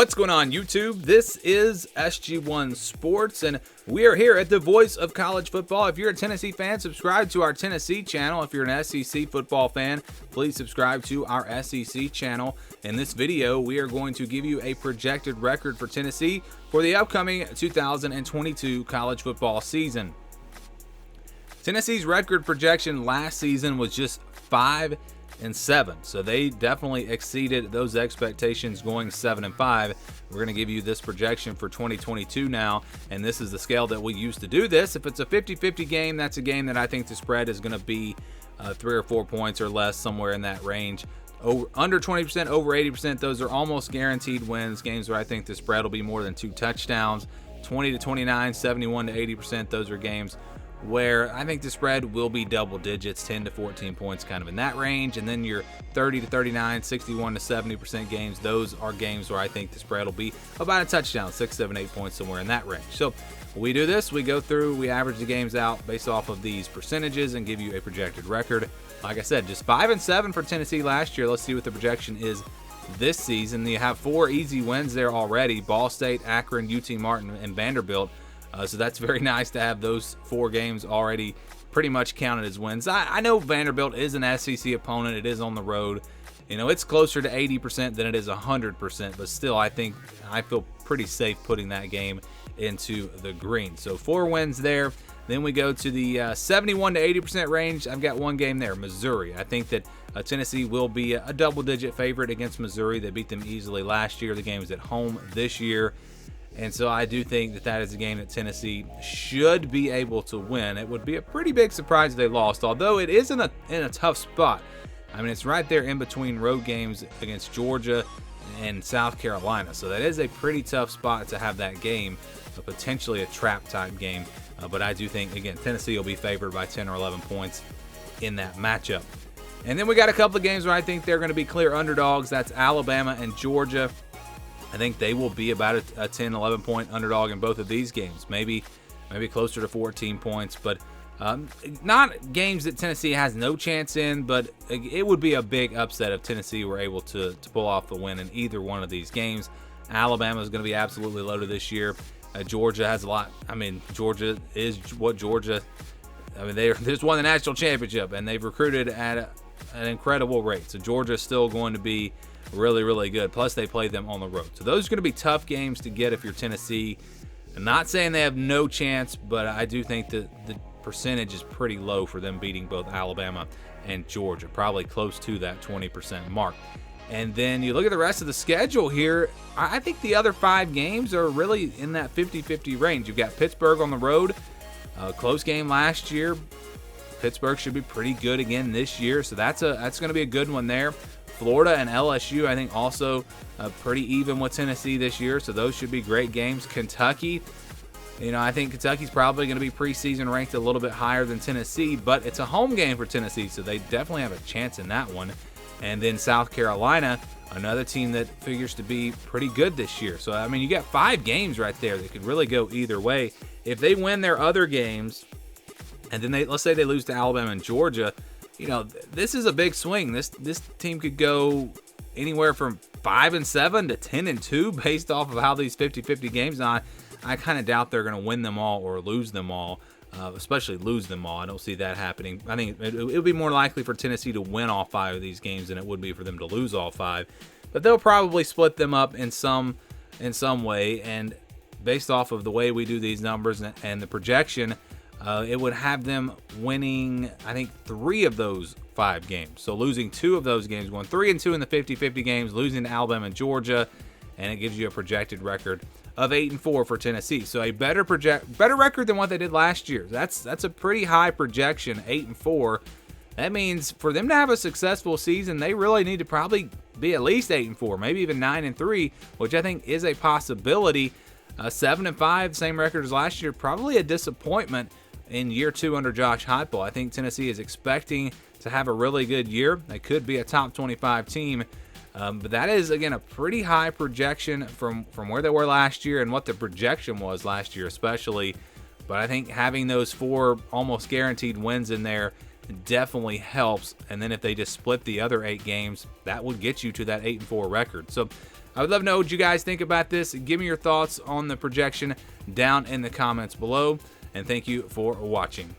What's going on, YouTube? This is SG1 Sports, and we are here at the voice of college football. If you're a Tennessee fan, subscribe to our Tennessee channel. If you're an SEC football fan, please subscribe to our SEC channel. In this video, we are going to give you a projected record for Tennessee for the upcoming 2022 college football season. Tennessee's record projection last season was just 5-7, so they definitely exceeded those expectations going 7-5. We're going to give you this projection for 2022 now, and this is the scale that we use to do this. If it's a 50-50 game, that's a game that I think the spread is going to be 3 or 4 points or less, somewhere in that range. Under 20%, over 80%, those are almost guaranteed wins. Games where I think the spread will be more than 2 touchdowns. 20-29, 71-80%, those are games where I think the spread will be double digits, 10 to 14 points, kind of in that range. And then your 30 to 39, 61 to 70% games, those are games where I think the spread will be about a touchdown, 6, 7, 8 points, somewhere in that range. So we do this, we go through, we average the games out based off of these percentages and give you a projected record. Like I said, just 5-7 for Tennessee last year. Let's see what the projection is this season. You have 4 easy wins there already: Ball State, Akron, UT Martin, and Vanderbilt. So that's very nice to have those 4 games already pretty much counted as wins. I know Vanderbilt is an SEC opponent. It is on the road. You know, it's closer to 80% than it is 100%, but still I feel pretty safe putting that game into the green. So 4 wins there. Then we go to the 71 to 80% range. I've got one game there, Missouri. I think that Tennessee will be a double-digit favorite against Missouri. They beat them easily last year. The game is at home this year. And so I do think that that is a game that Tennessee should be able to win. It would be a pretty big surprise if they lost, although it is in a tough spot. I mean, it's right there in between road games against Georgia and South Carolina. So that is a pretty tough spot to have that game, potentially a trap-type game. But I do think, again, Tennessee will be favored by 10 or 11 points in that matchup. And then we got a couple of games where I think they're going to be clear underdogs. That's Alabama and Georgia. I think they will be about a 10, 11 point underdog in both of these games. Maybe closer to 14 points, but not games that Tennessee has no chance in, but it would be a big upset if Tennessee were able to pull off the win in either one of these games. Alabama is going to be absolutely loaded this year. Georgia has a lot. I mean, Georgia is what Georgia. I mean, they just won the national championship, and they've recruited at an incredible rate. So Georgia is still going to be really, really good. Plus, they play them on the road. So those are going to be tough games to get if you're Tennessee. I'm not saying they have no chance, but I do think that the percentage is pretty low for them beating both Alabama and Georgia, probably close to that 20% mark. And then you look at the rest of the schedule here, I think the other 5 games are really in that 50-50 range. You've got Pittsburgh on the road, close game last year. Pittsburgh should be pretty good again this year, so that's going to be a good one there. Florida and LSU, I think, also pretty even with Tennessee this year, so those should be great games. Kentucky, I think Kentucky's probably going to be preseason ranked a little bit higher than Tennessee, but it's a home game for Tennessee, so they definitely have a chance in that one. And then South Carolina, another team that figures to be pretty good this year. So, I mean, you got 5 games right there that could really go either way. If they win their other games, and then let's say they lose to Alabama and Georgia, this is a big swing. This team could go anywhere from 5-7 to 10-2 based off of how these 50-50 games are. I kind of doubt they're going to win them all or lose them all, especially lose them all. I don't see that happening. I think it would be more likely for Tennessee to win all 5 of these games than it would be for them to lose all 5. But they'll probably split them up in some way. And based off of the way we do these numbers and the projection, it would have them winning, I think, 3 of those 5 games. So losing 2 of those games, going 3-2 in the 50-50 games, losing to Alabama and Georgia, and it gives you a projected record of 8-4 for Tennessee. So a better record than what they did last year. That's a pretty high projection, 8-4. That means for them to have a successful season, they really need to probably be at least 8-4, maybe even 9-3, which I think is a possibility. 7-5, same record as last year, probably a disappointment in year 2 under Josh Heupel. I think Tennessee is expecting to have a really good year. They could be a top 25 team, but that is, again, a pretty high projection from where they were last year and what the projection was last year especially. But I think having those 4 almost guaranteed wins in there definitely helps. And then if they just split the other 8 games, that would get you to that 8-4 record. So I would love to know what you guys think about this. Give me your thoughts on the projection down in the comments below. And thank you for watching.